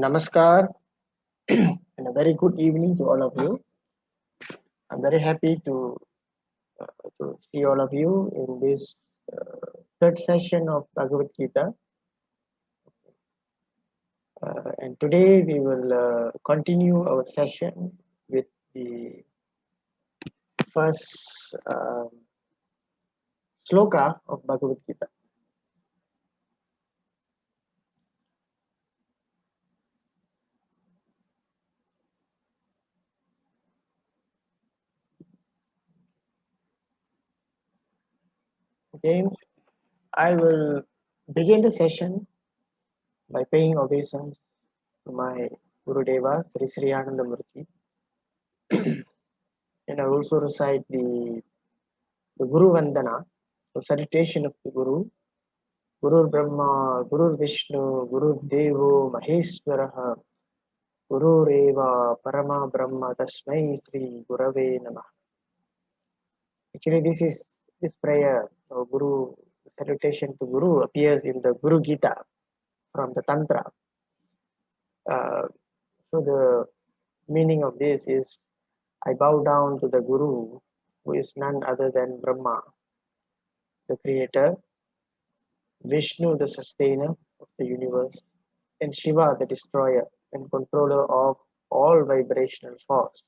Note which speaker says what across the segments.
Speaker 1: Namaskar and a very good evening to all of you. I'm very happy to see all of you in this third session of Bhagavad Gita. And today we will continue our session with the first sloka of Bhagavad Gita. Okay, I will begin the session by paying obeisance to my Guru Deva, Sri Sri Ananda Murti. And I also recite the Guru Vandana, the salutation of the Guru. Guru Brahma, Guru Vishnu, Guru Devo, Maheshwaraha, Guru Reva, Parama Brahma, Tasmai Sri Gurave Namah. Actually, this prayer, Guru salutation to Guru, appears in the Guru Gita from the Tantra. So the meaning of this is, I bow down to the Guru, who is none other than Brahma, the creator, Vishnu, the sustainer of the universe, and Shiva, the destroyer and controller of all vibrational force.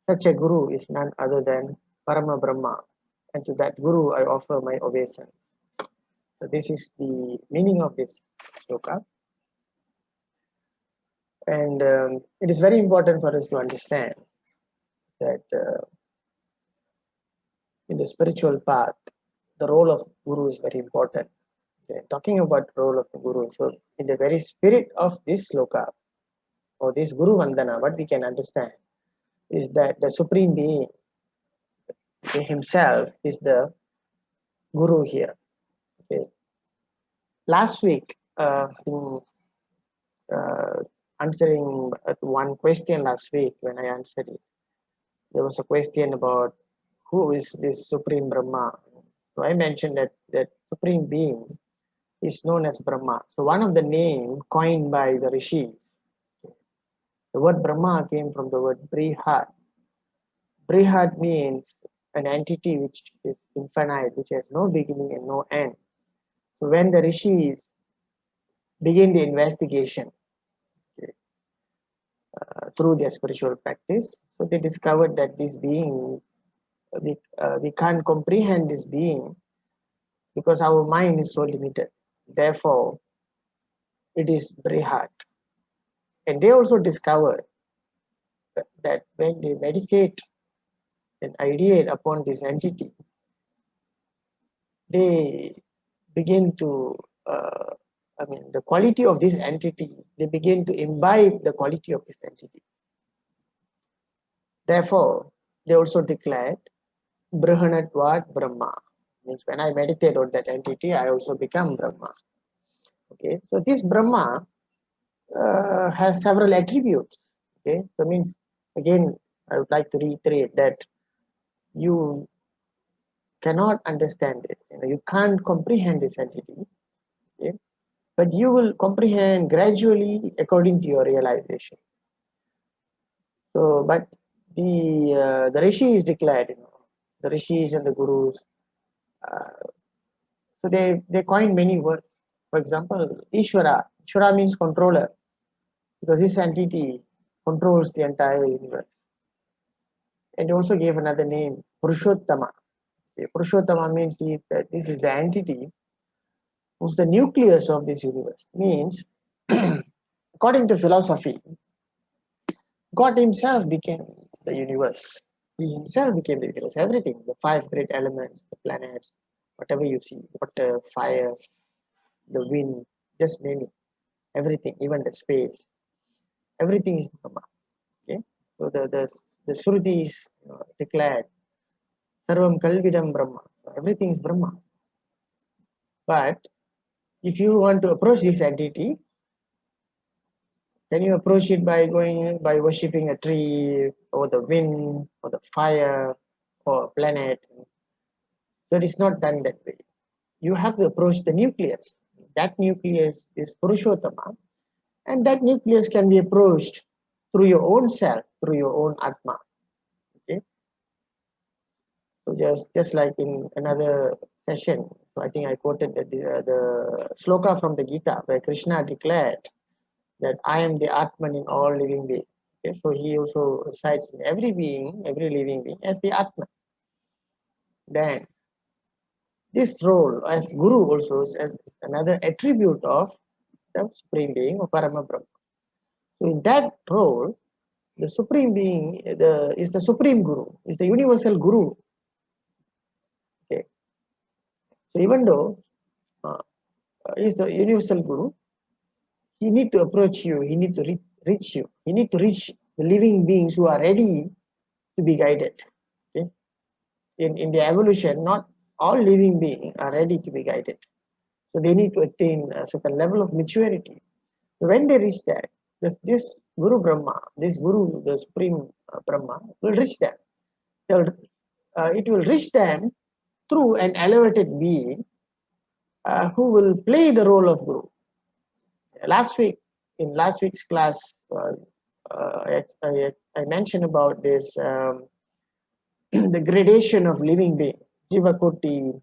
Speaker 1: Such a Guru is none other than Parama Brahma, and to that Guru I offer my obeisance. So this is the meaning of this sloka. And it is very important for us to understand that in the spiritual path, the role of Guru is very important. Okay. Talking about the role of the Guru, so in the very spirit of this sloka, or this Guru Vandana, what we can understand is that the Supreme Being himself is the Guru here. Okay. Last week, answering one question last week when I answered it, there was a question about who is this Supreme Brahma. So I mentioned that Supreme Being is known as Brahma. So one of the names coined by the rishis, the word Brahma came from the word Brihat. Brihat means an entity which is infinite, which has no beginning and no end. So when the rishis begin the investigation through their spiritual practice, so they discovered that this being, we can't comprehend this being because our mind is so limited. Therefore, it is Brihat. And they also discovered that when they meditate and ideate upon this entity, they begin to, the quality of this entity, they begin to imbibe the quality of this entity. Therefore, they also declared Brihanatvat Brahma. Means when I meditate on that entity, I also become Brahma. Okay, so this Brahma has several attributes. Okay, so means again, I would like to reiterate that you cannot understand it. You can't comprehend this entity. Okay, but you will comprehend gradually according to your realization. So, but the rishis declared, the rishis and the gurus. So they coined many words. For example, Ishvara. Ishvara means controller, because this entity controls the entire universe. And they also gave another name, Purushottama. Okay, Purushottama means that this is the entity who's the nucleus of this universe. Means, according to philosophy, God himself became the universe. He himself became the universe. Everything, the five great elements, the planets, whatever you see, water, fire, the wind, just name it. Everything, even the space, everything is Brahma. Okay, so the Shrutis declared Sarvam Kalvidam Brahma. Everything is Brahma. But if you want to approach this entity, then you approach it by worshipping a tree or the wind or the fire or a planet. So it is not done that way. You have to approach the nucleus. That nucleus is Purushottama, And that nucleus can be approached through your own self, through your own Atma. Okay. So just like in another session, so I think I quoted the sloka from the Gita where Krishna declared that I am the Atman in all living beings. Okay, so he also resides in every being, every living being as the Atman. Then this role as Guru also is as another attribute of the Supreme Being or Parama Brahma. So in that role, the Supreme Being is the Supreme Guru, is the universal Guru. Okay. So even though is the universal Guru, he need to approach you, he need to reach you, he need to reach the living beings who are ready to be guided. Okay? In the evolution, not all living beings are ready to be guided. So they need to attain a certain level of maturity. So when they reach that, this Guru Brahma, this Guru, the Supreme Brahma, will reach them. It will reach them through an elevated being who will play the role of Guru. In last week's class, I mentioned about this the gradation of living being, Jiva Koti,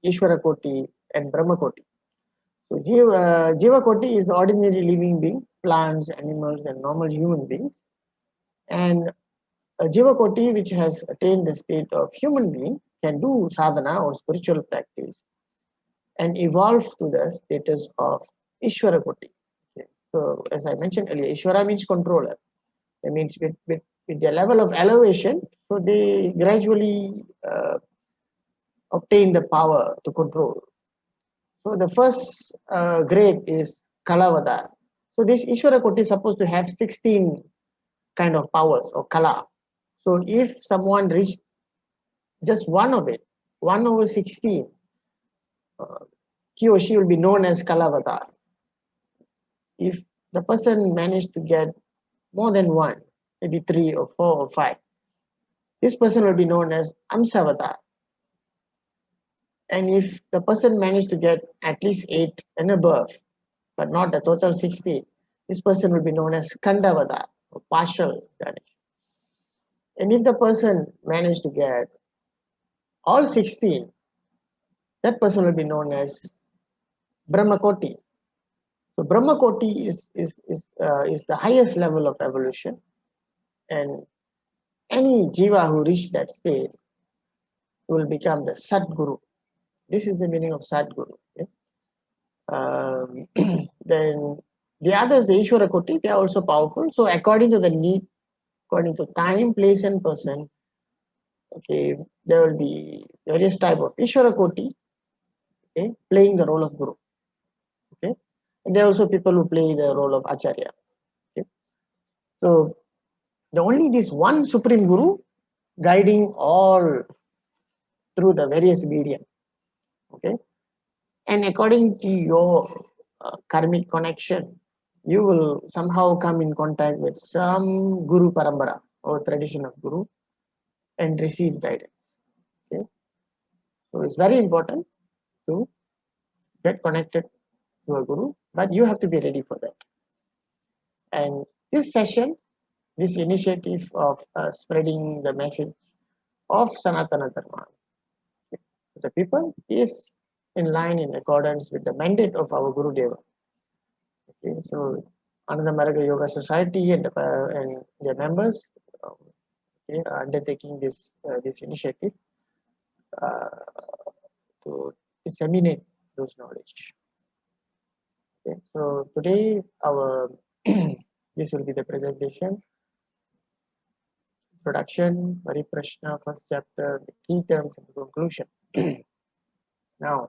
Speaker 1: Ishvara Koti, and Brahma Koti. So Jiva Koti is the ordinary living being, plants, animals, and normal human beings. And Jiva Koti, which has attained the state of human being, can do sadhana or spiritual practice and evolve to the status of Ishvara Koti. Okay. So as I mentioned earlier, Ishvara means controller. That means with their level of elevation, so they gradually obtain the power to control. So the first grade is Kalavada. So this Ishvara Koti is supposed to have 16 kind of powers or Kala. So if someone reached just one of it, 1 over 16, he or she will be known as Kalavada. If the person managed to get more than one, maybe 3 or 4 or 5, this person will be known as Amsavatar. And if the person managed to get at least 8 and above, but not the total 16, this person will be known as Kandavada, or partial Ganesh. And if the person managed to get all 16, that person will be known as Brahmakoti. So Brahmakoti is the highest level of evolution, and any jiva who reached that state will become the Sadguru. This is the meaning of Sadguru. Okay? Then the others, the Ishvara Koti, they are also powerful. So according to the need, according to time, place, and person, okay, there will be various type of Ishvara Koti, okay, playing the role of Guru. Okay, and there are also people who play the role of Acharya. Okay, so the only this one Supreme Guru guiding all through the various medium. Okay, and according to your karmic connection, you will somehow come in contact with some Guru Parambara or tradition of Guru and receive guidance. Okay, so it's very important to get connected to a Guru, but you have to be ready for that. And this session, this initiative of spreading the message of Sanatana Dharma to the people is in line in accordance with the mandate of our Guru Deva. Okay, so Ananda Marga Yoga Society and their members okay, are undertaking this initiative to disseminate those knowledge. Okay, so today our this will be the presentation, introduction, Pariprashna, first chapter, the key terms and conclusion. Now,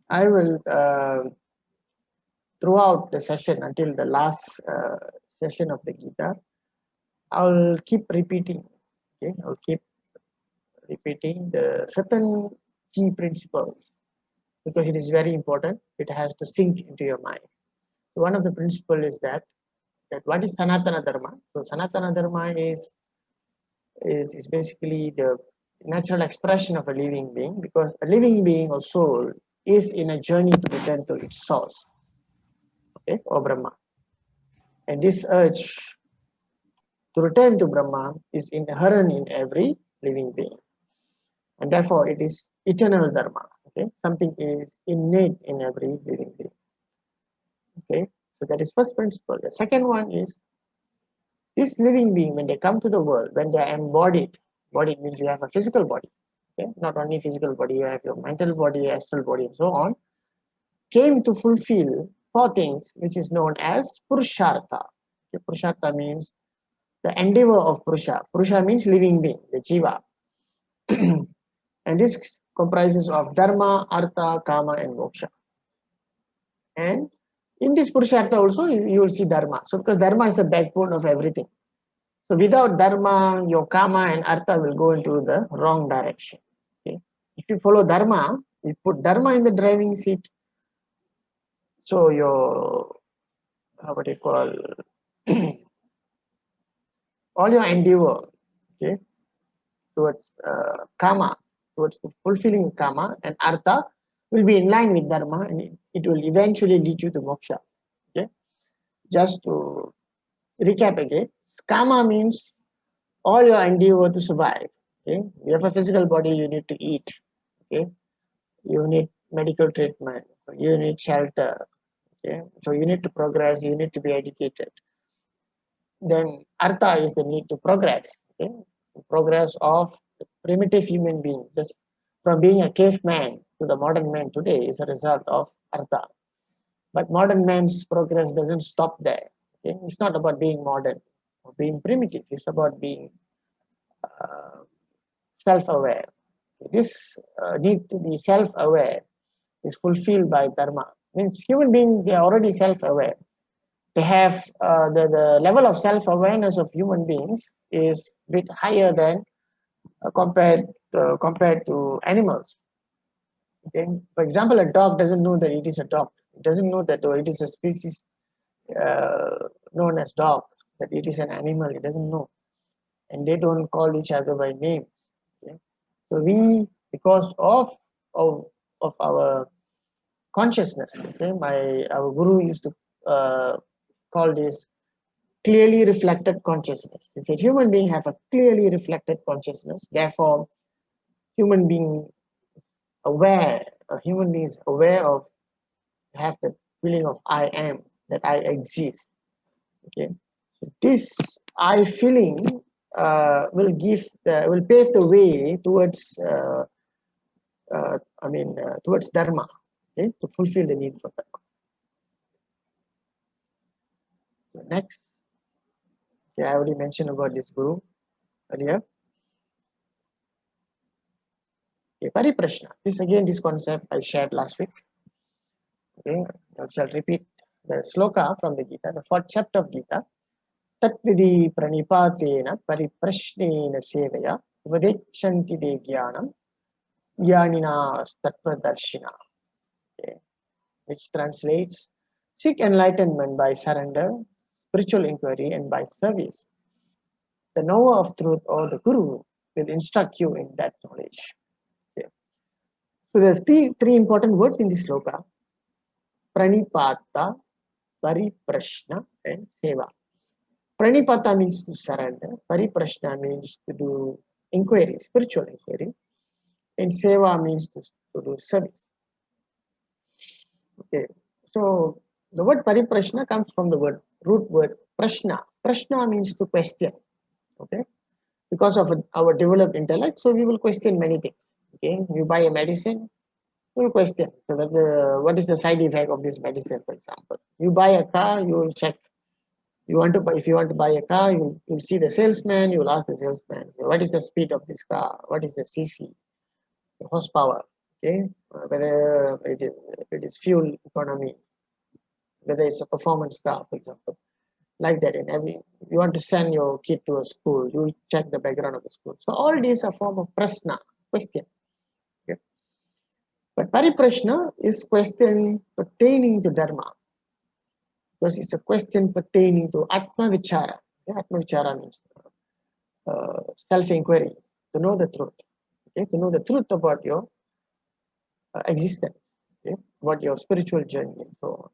Speaker 1: I will throughout the session until the last session of the Gita, I'll keep repeating. Okay, I'll keep repeating the certain key principles because it is very important. It has to sink into your mind. So one of the principles is that what is Sanatana Dharma? So Sanatana Dharma is basically the natural expression of a living being, because a living being or soul is in a journey to return to its source. okay, or Brahma. And this urge to return to Brahma is inherent in every living being. And therefore, it is eternal Dharma. Okay, something is innate in every living being. Okay, so that is first principle. The second one is this living being, when they come to the world, when they are embodied, body means you have a physical body. Okay, not only physical body, you have your mental body, astral body, and so on, came to fulfill four things, which is known as Purushartha. Okay, Purushartha means the endeavor of Purusha. Purusha means living being, the Jiva. And this comprises of Dharma, Artha, Kama, and Moksha. And in this Purushartha also, you will see Dharma. So because Dharma is the backbone of everything. So without Dharma, your Kama and Artha will go into the wrong direction. Okay? If you follow Dharma, you put Dharma in the driving seat. So your, what do you call, all your endeavor, okay, towards Kama, towards fulfilling Kama and Artha will be in line with Dharma, and it will eventually lead you to Moksha. Okay? Just to recap again, Kama means all your endeavor to survive. Okay? You have a physical body, you need to eat. Okay? You need medical treatment, you need shelter. Okay? So you need to progress, you need to be educated. Then Artha is the need to progress. Okay? The progress of the primitive human being. Just from being a caveman to the modern man today is a result of Artha. But modern man's progress doesn't stop there. Okay? It's not about being modern or being primitive. It's about being self-aware. This need to be self-aware is fulfilled by Dharma. Means human beings, they are already self-aware. They have the level of self-awareness of human beings is a bit higher than compared to animals. Okay? For example, a dog doesn't know that it is a dog. It doesn't know that it is a species known as dog, that it is an animal. It doesn't know. And they don't call each other by name. Okay? So we, because of our consciousness, okay, our guru used to call this clearly reflected consciousness. He said human being have a clearly reflected consciousness. Therefore, human being aware, a human being is aware of, have the feeling of I am, that I exist. Okay, so this I feeling will pave the way towards towards Dharma, okay, to fulfill the need for Dharma. So next, okay, I already mentioned about this guru earlier. Okay, Pariprashna. This concept I shared last week. Okay, I shall repeat the sloka from the Gita, the fourth chapter of Gita. Tatvidhi pranipatena pariprashnena sevaya vadechanti devyanam jnanina tattvadarshina. Okay, which translates, seek enlightenment by surrender, spiritual inquiry, and by service. The knower of truth or the guru will instruct you in that knowledge. Okay. So there's three important words in this sloka: pranipata, pariprashna, and seva. Pranipata means to surrender, pariprashna means to do inquiry, spiritual inquiry, and seva means to do service. Okay, so the word pariprashna comes from the root word prashna. Prashna means to question. Okay, because of our developed intellect, so we will question many things. Okay, you buy a medicine, you will question. So what is the side effect of this medicine, for example? You buy a car, you will check. If you want to buy a car, you'll see the salesman, you will ask the salesman, what is the speed of this car? What is the CC, the horsepower? Okay, whether it is fuel economy, whether it's a performance car, for example. Like that, in every, you want to send your kid to a school, you will check the background of the school. So all these are form of prashna, question. Okay. But pariprashna is question pertaining to dharma, because it's a question pertaining to atma vichara. Yeah, atma vichara means self-inquiry, to know the truth. Okay, to know the truth about your existence, okay, about your spiritual journey and so on.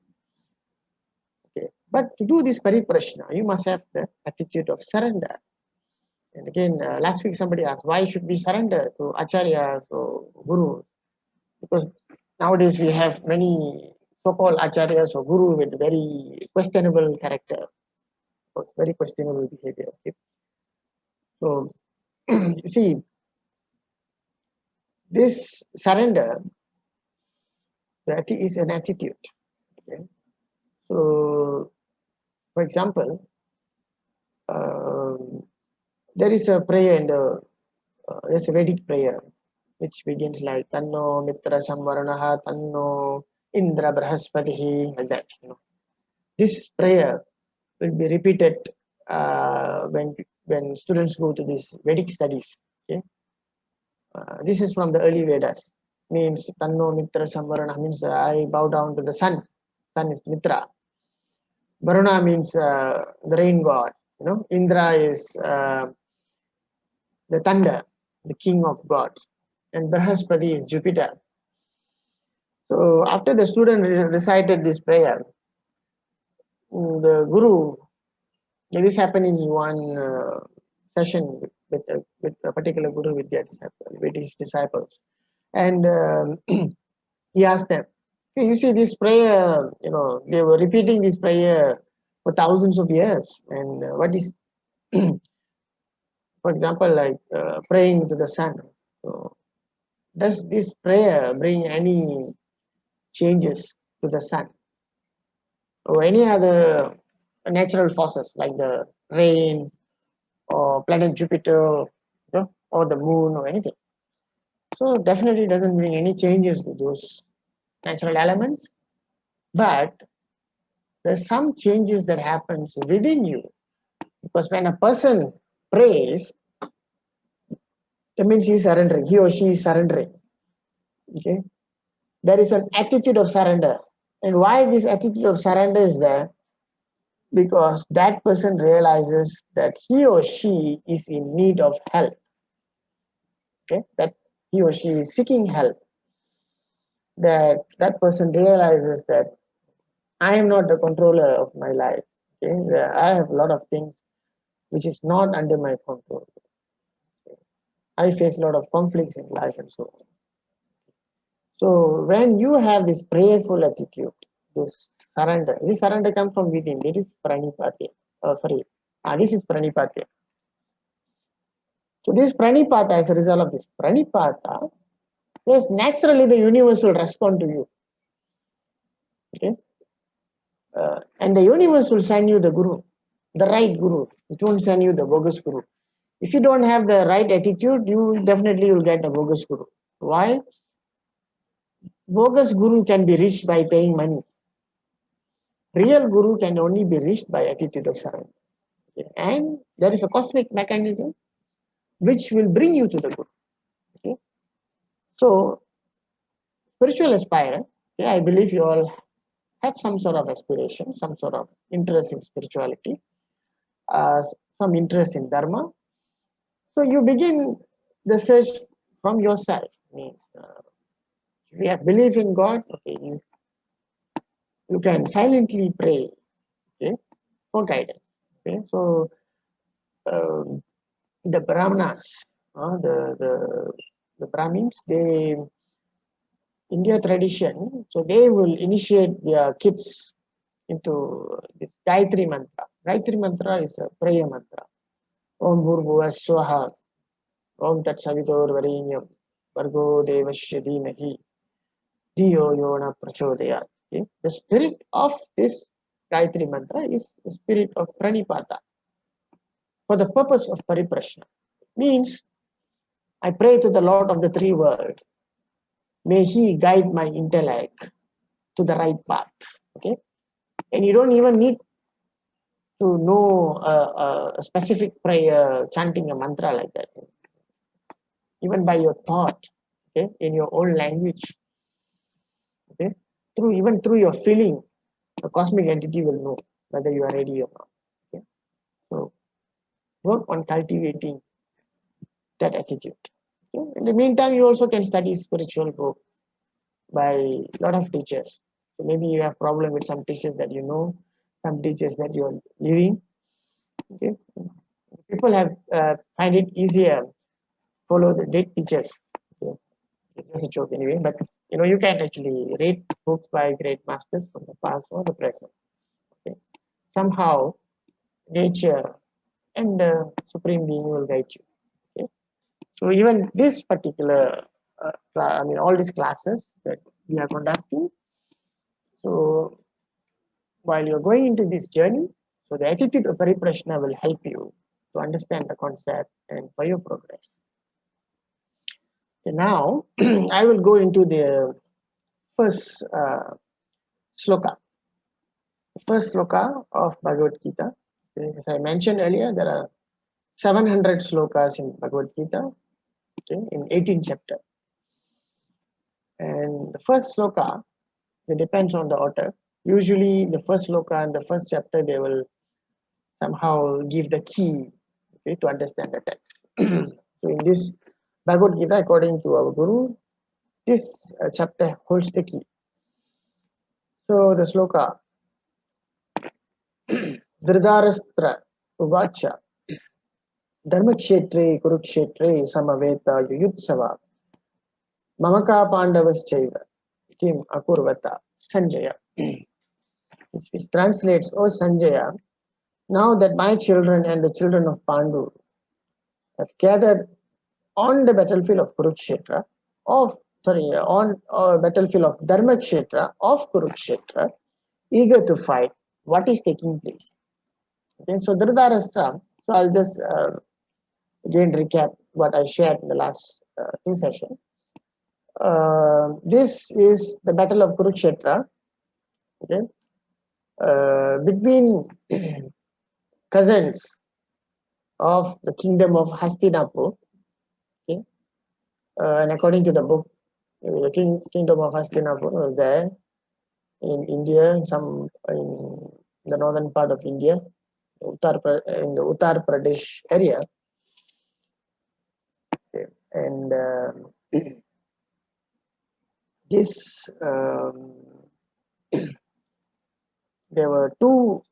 Speaker 1: But to do this pariprashna, you must have the attitude of surrender. And again, last week somebody asked, why should we surrender to acharyas or gurus? Because nowadays we have many so-called acharyas or guru with very questionable character, very questionable behavior. Okay? So, you see, this surrender that is an attitude. Okay? So, for example, there is a prayer in the there's a Vedic prayer which begins like Tanno Mitra Samvaranaha, Tanno Indra Brahaspatihi, like that. This prayer will be repeated when students go to these Vedic studies. Okay? This is from the early Vedas. Means Tanno Mitra Samvarana means I bow down to the sun. Sun is Mitra. Varuna means the rain god. Indra is the thunder, the king of gods, and Brahaspati is Jupiter. So after the student recited this prayer, the guru, this happened in one session with a particular guru with his disciples, and he asked them, "Okay, you see this prayer, they were repeating this prayer for thousands of years, and what is, for example, like praying to the sun. So, does this prayer bring any changes to the sun or any other natural forces like the rain or planet Jupiter, or the moon or anything? So definitely doesn't bring any changes to those natural elements, but there's some changes that happens within you, because when a person prays, that means he or she is surrendering. Okay, there is an attitude of surrender. And why this attitude of surrender is there? Because that person realizes that he or she is in need of help. Okay, that he or she is seeking help. That person realizes that I am not the controller of my life. Okay, I have a lot of things which is not under my control. I face a lot of conflicts in life and so on. So when you have this prayerful attitude, this surrender comes from within. It is pranipatya. This is pranipatya. So this pranipata, as a result of this pranipata, yes, naturally the universe will respond to you. Okay, and the universe will send you the guru, the right guru. It won't send you the bogus guru. If you don't have the right attitude, you definitely will get a bogus guru. Why? Bogus guru can be reached by paying money. Real guru can only be reached by attitude of surrender. Okay? And there is a cosmic mechanism which will bring you to the guru. Okay? So, spiritual aspirant, I believe you all have some sort of aspiration, some sort of interest in spirituality, some interest in Dharma. So you begin the search from yourself. If you have belief in God, okay, you can silently pray, okay, for guidance. Okay, so the Brahmanas, the Brahmins, India tradition, so they will initiate their kids into this Gayatri mantra. Gayatri mantra is a prayer mantra. Om Bhurbhuva Swaha, Om Tat Savitor Varenyam, Vargo Devasya Dhimahi, Dhiyo Yona Prachodayat. Okay? The spirit of this Gayatri mantra is the spirit of pranipata for the purpose of pariprashna. Means I pray to the Lord of the three worlds. May He guide my intellect to the right path. Okay, and you don't even need to know a specific prayer, chanting a mantra like that. Even by your thought, okay, in your own language, okay, through your feeling, the cosmic entity will know whether you are ready or not. Okay? So work on cultivating that attitude. Okay? In the meantime, you also can study spiritual book by a lot of teachers. So maybe you have problem with some teachers that you know. some teachers that you are leaving. Okay, people have find it easier follow the dead teachers. Okay. It's just a joke anyway, but you can actually read books by great masters from the past or the present. Okay. Somehow nature and the supreme being will guide you. Okay. So even this particular all these classes that we are conducting, so while you're going into this journey, so the attitude of Pariprashna will help you to understand the concept and for your progress. Okay, now I will go into the first sloka. The first sloka of Bhagavad Gita. Okay, as I mentioned earlier, there are 700 slokas in Bhagavad Gita, okay, in 18 chapters. And the first sloka, it depends on the author. Usually the first sloka and the first chapter, they will somehow give the key, okay, to understand the text. So in this Bhagavad Gita, according to our Guru, this chapter holds the key. So the sloka, Dhritarashtra Uvacha Dharmakshetre Kurukshetre Samaveta Yuyutsava Mamaka Pandavaschaiva Kim Akurvata Sanjaya, which translates, O Sanjaya, now that my children and the children of Pandu have gathered on the battlefield of Kurukshetra, on battlefield of Dharmakshetra of Kurukshetra, eager to fight, what is taking place? Okay, so Dhritarashtra, so I'll just again recap what I shared in the last two sessions. This is the battle of Kurukshetra, okay, between cousins of the kingdom of Hastinapur, okay, and according to the book, the kingdom of Hastinapur was there in India, in the northern part of India, in the Uttar Pradesh area, okay, and this there were two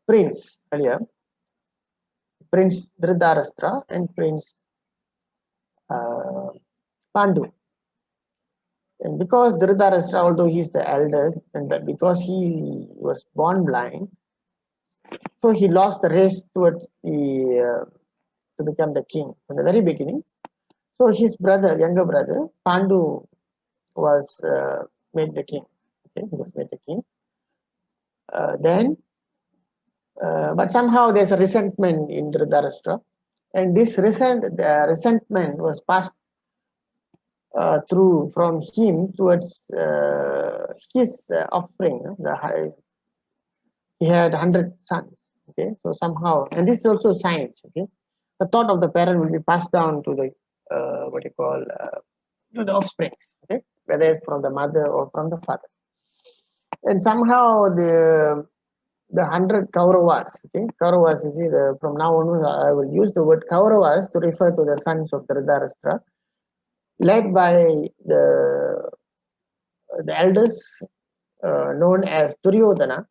Speaker 1: princes earlier, Prince Dhritarashtra and Prince Pandu. And because Dhritarashtra, although he is the elder, and because he was born blind, so he lost the race towards to become the king from the very beginning. So his brother, younger brother, Pandu, was made the king. Okay, he was made the king. But somehow there's a resentment in Dhritarashtra, and this resentment was passed through from him towards his offspring. He had 100 sons. Okay, so somehow, and this is also science. Okay, the thought of the parent will be passed down to the to the offspring. Okay, whether it's from the mother or from the father, and somehow the 100 Kauravas. Okay, Kauravas. You see, from now on, I will use the word Kauravas to refer to the sons of Dhritarashtra, led by the elders known as Duryodhana,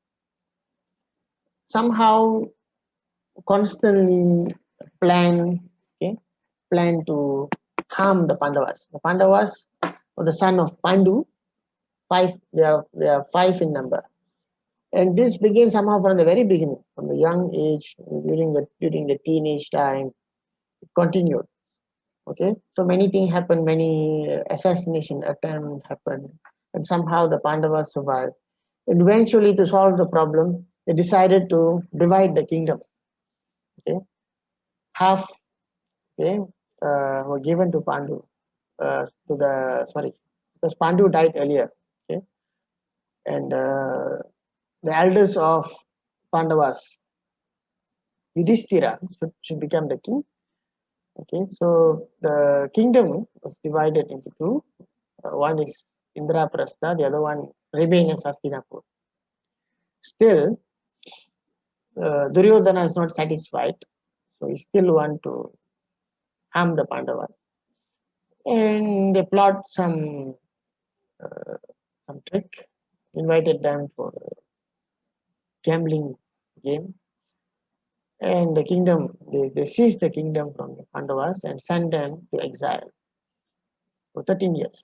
Speaker 1: somehow constantly plan to harm the Pandavas. The Pandavas were the son of Pandu, five. They are five in number, and this began somehow from the very beginning, from the young age, during the teenage time. It continued. Okay, so many things happened, many assassination attempts happened, and somehow the Pandavas survived. And eventually, to solve the problem, they decided to divide the kingdom. Okay, half, okay, were given to Pandu, because Pandu died earlier. Okay, and the elders of Pandavas, Yudhishthira, should become the king. Okay, so the kingdom was divided into two. One is Indraprastha, the other one remained as Hastinapur. Still, Duryodhana is not satisfied, so he still want to harm the Pandavas, and they plot some trick, invited them for gambling game. And the kingdom, they seized the kingdom from the Pandavas and sent them to exile for 13 years.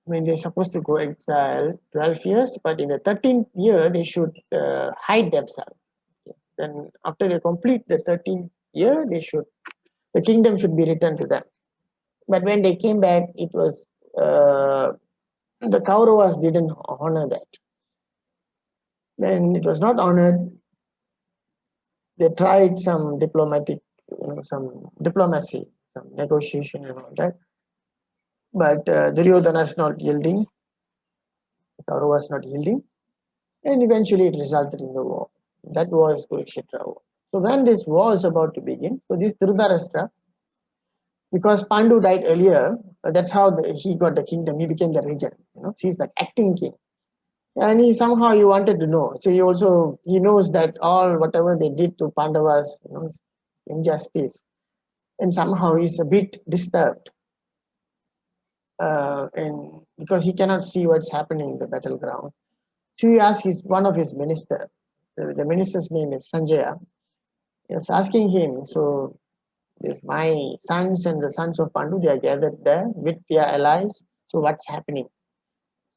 Speaker 1: When they're supposed to go exile 12 years, but in the 13th year, they should hide themselves. Then after they complete the 13th year, the kingdom should be returned to them. But when they came back, it was the Kauravas didn't honor that. Then it was not honored. They tried some some diplomacy, some negotiation and all that. But Duryodhana's not yielding, Kauravas not yielding, and eventually it resulted in the war. That was Kurukshetra war. So when this war is about to begin, so this Dhritarashtra, because Pandu died earlier, that's how he got the kingdom. He became the regent. He's the acting king, and he wanted to know. So he knows that all whatever they did to Pandavas, is injustice, and somehow he's a bit disturbed, and because he cannot see what's happening in the battleground. So he asked one of his ministers. The minister's name is Sanjaya. He was asking him, so my sons and the sons of Pandu, they are gathered there with their allies. So what's happening?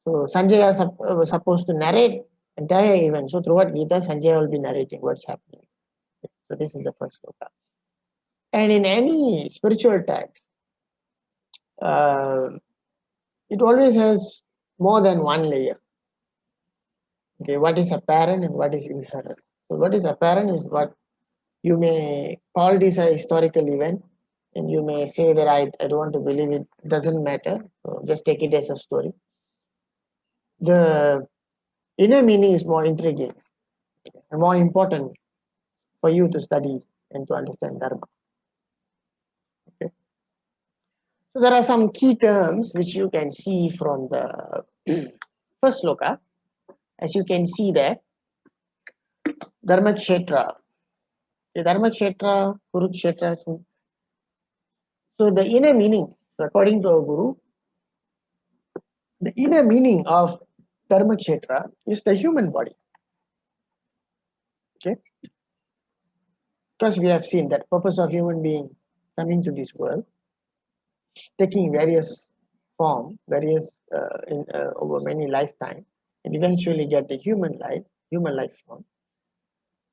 Speaker 1: So Sanjaya was supposed to narrate entire event. So throughout Gita, Sanjaya will be narrating what's happening. So this is the first sloka. And in any spiritual text, it always has more than one layer. Okay, what is apparent and what is inherent. So what is apparent is what you may call this a historical event, and you may say that I don't want to believe it, doesn't matter, so just take it as a story. The inner meaning is more intriguing and more important for you to study and to understand Dharma. Okay. So there are some key terms which you can see from the first sloka. As you can see there, Dharmakshetra. The Dharmakshetra, Kurukshetra. So the inner meaning, according to our Guru, the inner meaning of Dharmakshetra is the human body. Okay? Because we have seen that purpose of human being coming to this world, taking various form, over many lifetimes, and eventually get the human life form.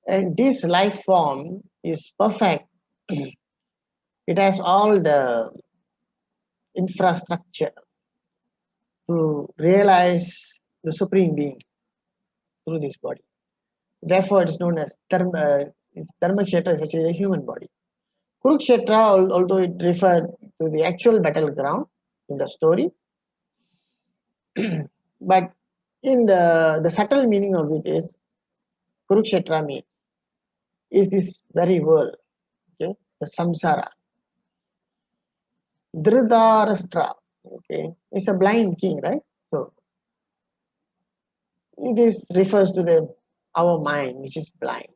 Speaker 1: And this life form is perfect. It has all the infrastructure to realize the Supreme Being through this body. Therefore, it is known as Dharmakshetra is actually the human body. Kurukshetra, although it referred to the actual battleground in the story, but in the subtle meaning of it is Kurukshetra means is this very world, okay, the samsara. Dhritarashtra, okay, is a blind king, right? So it refers to our mind, which is blind.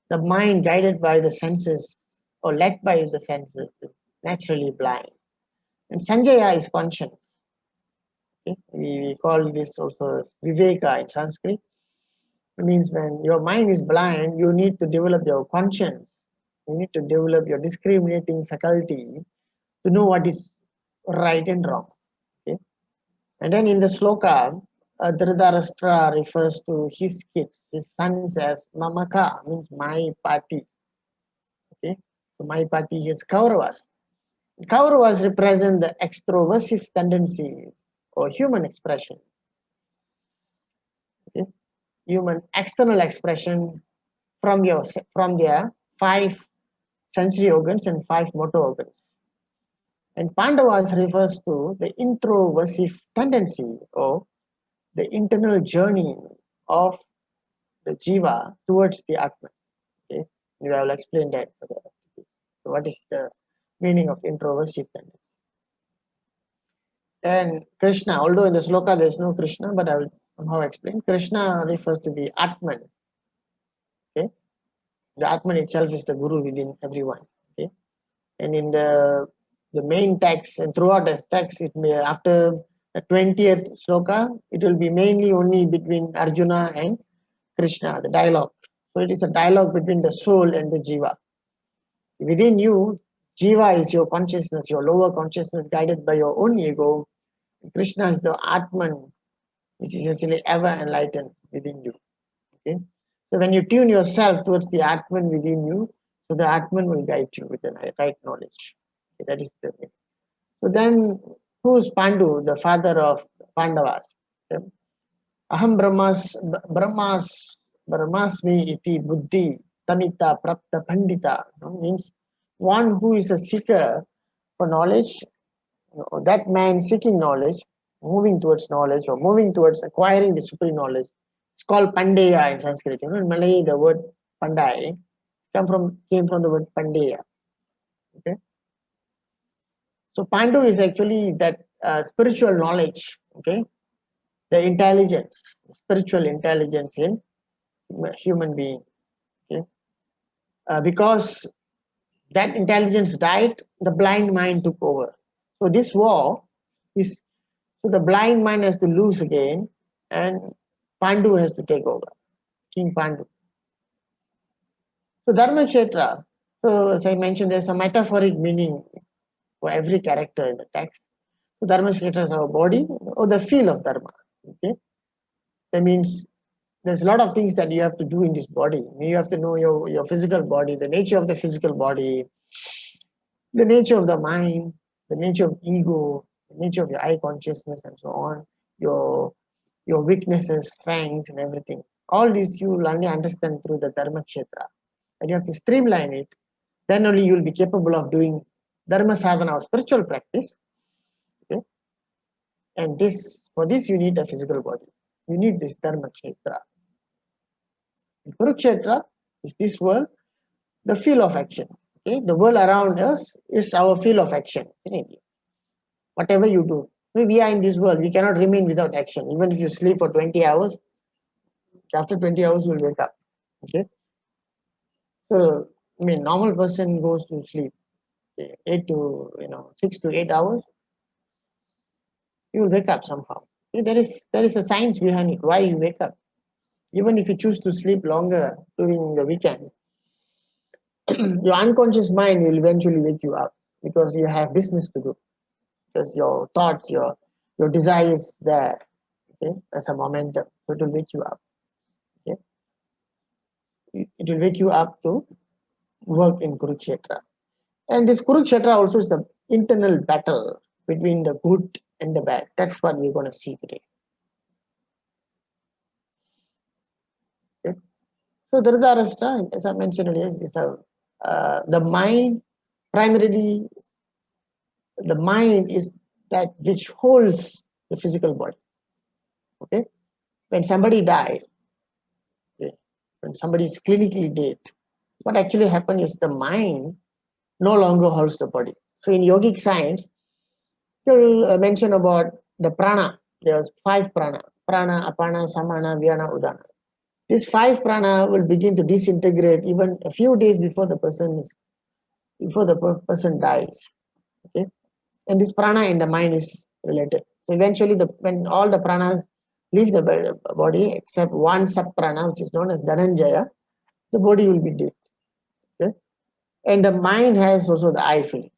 Speaker 1: The mind guided by the senses or led by the senses is naturally blind. And Sanjaya is conscience. Okay? We call this also Viveka in Sanskrit. It means when your mind is blind, you need to develop your conscience. You need to develop your discriminating faculty to know what is right and wrong. Okay? And then in the sloka, Dhritarashtra refers to his kids, his sons as Mamaka, means my party. Okay? So my party is Kauravas. Kauravas represent the extroversive tendency or human expression. Okay? Human external expression from their 5 sensory organs and 5 motor organs. And Pandavas refers to the introversive tendency or the internal journey of the jiva towards the Atman. Okay? We will explain that further. So what is the meaning of introversive tendency? And Krishna, although in the sloka there is no Krishna, but I will somehow explain. Krishna refers to the Atman. Okay? The Atman itself is the Guru within everyone. Okay? And in the main text and throughout the text, it may after The 20th sloka, it will be mainly only between Arjuna and Krishna, the dialogue. So it is a dialogue between the soul and the jiva. Within you, jiva is your consciousness, your lower consciousness guided by your own ego. Krishna is the Atman, which is actually ever enlightened within you. Okay? So when you tune yourself towards the Atman within you, so the Atman will guide you with the right knowledge. Okay, that is the thing. So then, who's Pandu, the father of Pandavas? Okay? Aham Brahmasmi iti buddhi tamita prapta pandita. Means one who is a seeker for knowledge, that man seeking knowledge, moving towards knowledge or moving towards acquiring the supreme knowledge. It's called Pandeya in Sanskrit. In Malay, the word Pandai came from the word Pandeya. Okay. So Pandu is actually that spiritual knowledge. Okay. The intelligence, spiritual intelligence in human being. Okay. Because that intelligence died, the blind mind took over. So this war is, so the blind mind has to lose again, and Pandu has to take over, King Pandu. So Dharma Kshetra, so as I mentioned, there's a metaphoric meaning for every character in the text. So Dharma Kshetra is our body or the field of Dharma. Okay, that means there's a lot of things that you have to do in this body. You have to know your physical body, the nature of the physical body, the nature of the mind, the nature of ego, the nature of your eye consciousness, and so on, your weaknesses, strengths, and everything. All this you will only understand through the Dharma Kshetra. And you have to streamline it. Then only you will be capable of doing Dharma sadhana or spiritual practice. Okay? And this, for this you need a physical body. You need this Dharma Kshetra. Kurukshetra is this world, the field of action. Okay? The world around us is our field of action. Whatever you do, we are in this world, we cannot remain without action. Even if you sleep for 20 hours, after 20 hours you will wake up. Okay. So I mean, normal person goes to sleep 6 to 8 hours. You will wake up somehow. Okay? There is a science behind it. Why you wake up? Even if you choose to sleep longer during the weekend, your unconscious mind will eventually wake you up because you have business to do. Because your thoughts, your desires there, okay, as a momentum, so it will wake you up. Okay, it will wake you up to work in Kurukshetra. And this Kurukshetra also is the internal battle between the good and the bad. That's what we're going to see today. Okay. So Dhritarashtra, as I mentioned earlier, is the mind. Primarily, the mind is that which holds the physical body. Okay, when somebody dies, okay, when somebody is clinically dead, what actually happens is the mind no longer holds the body. So in yogic science, you'll mention about the prana. There's 5 prana: prana, apana, samana, vyana, udana. These 5 prana will begin to disintegrate even a few days before the person dies. Okay, and this prana in the mind is related. So eventually, when all the pranas leave the body except one sub prana, which is known as Dhananjaya, the body will be dead. Okay, and the mind has also the I feeling.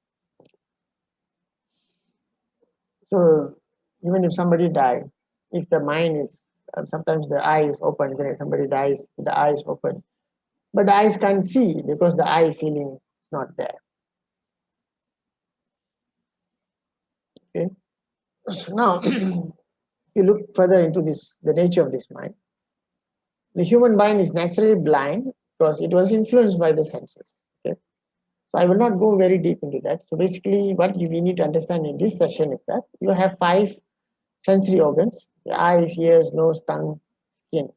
Speaker 1: So even if somebody dies, if the mind is, sometimes the eye is open, when somebody dies, the eye is open. But the eyes can't see because the eye feeling is not there. Okay. So now, if you look further into the nature of this mind, the human mind is naturally blind because it was influenced by the senses. Okay. So I will not go very deep into that. So basically, what we need to understand in this session is that you have 5 sensory organs: the eyes, ears, nose, tongue, skin.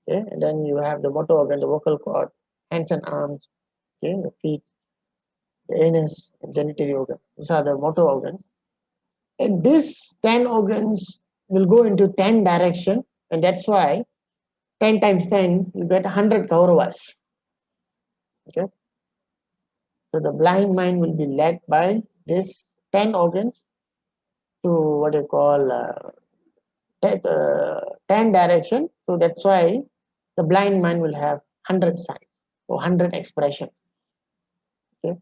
Speaker 1: Okay, and then you have the motor organ, the vocal cord, hands and arms, okay, the feet, the anus, and genitoury organ. These are the motor organs. And these 10 organs will go into 10 direction, and that's why 10 times 10, you get 100 Kauravas. Okay. So the blind mind will be led by these 10 organs, to what you call 10 direction. So that's why the blind man will have 100 signs or 100 expressions. Okay,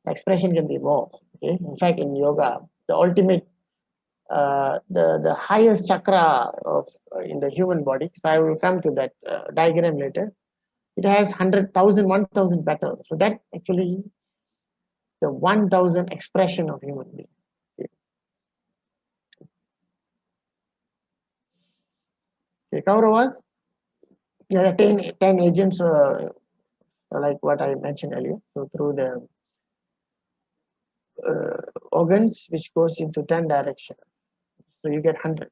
Speaker 1: expression can be more. Okay, in fact, in yoga, the ultimate, the highest chakra of in the human body. So I will come to that diagram later. It has 100,000, 1,000 petals. So that actually the 1,000 expression of human being. Okay, Kauravas, there are 10 agents, like what I mentioned earlier. So through the organs, which goes into 10 directions. So you get 100.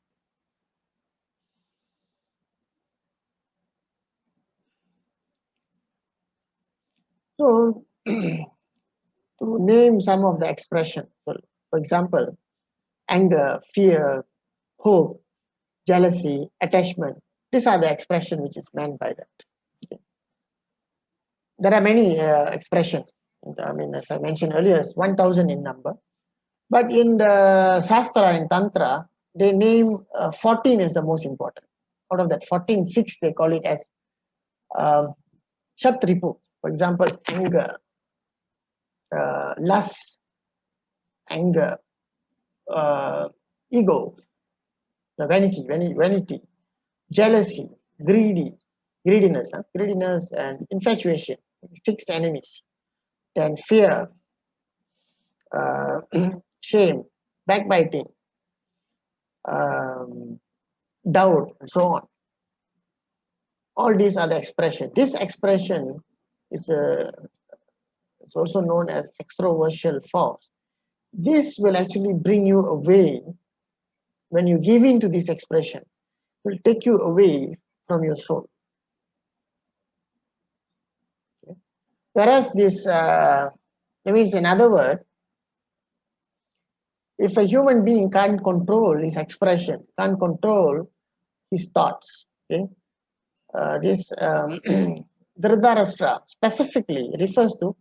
Speaker 1: So to name some of the expressions, so for example, anger, fear, hope, jealousy, attachment. These are the expression which is meant by that. Okay. There are many expressions. I mean, as I mentioned earlier, it's 1,000 in number. But in the Shastra and Tantra, they name 14 is the most important. Out of that 14, 6 they call it as Shatripu. For example, anger, lust, anger, ego, the vanity, jealousy, greediness and infatuation, 6 enemies. Then fear, shame, backbiting, doubt, and so on. All these are the expression. This expression is it's also known as extroversial force. This will actually bring you away when you give in to this expression. It will take you away from your soul. Okay. Whereas this, that means in other words, if a human being can't control his expression, can't control his thoughts, okay, this Dhritarashtra specifically refers to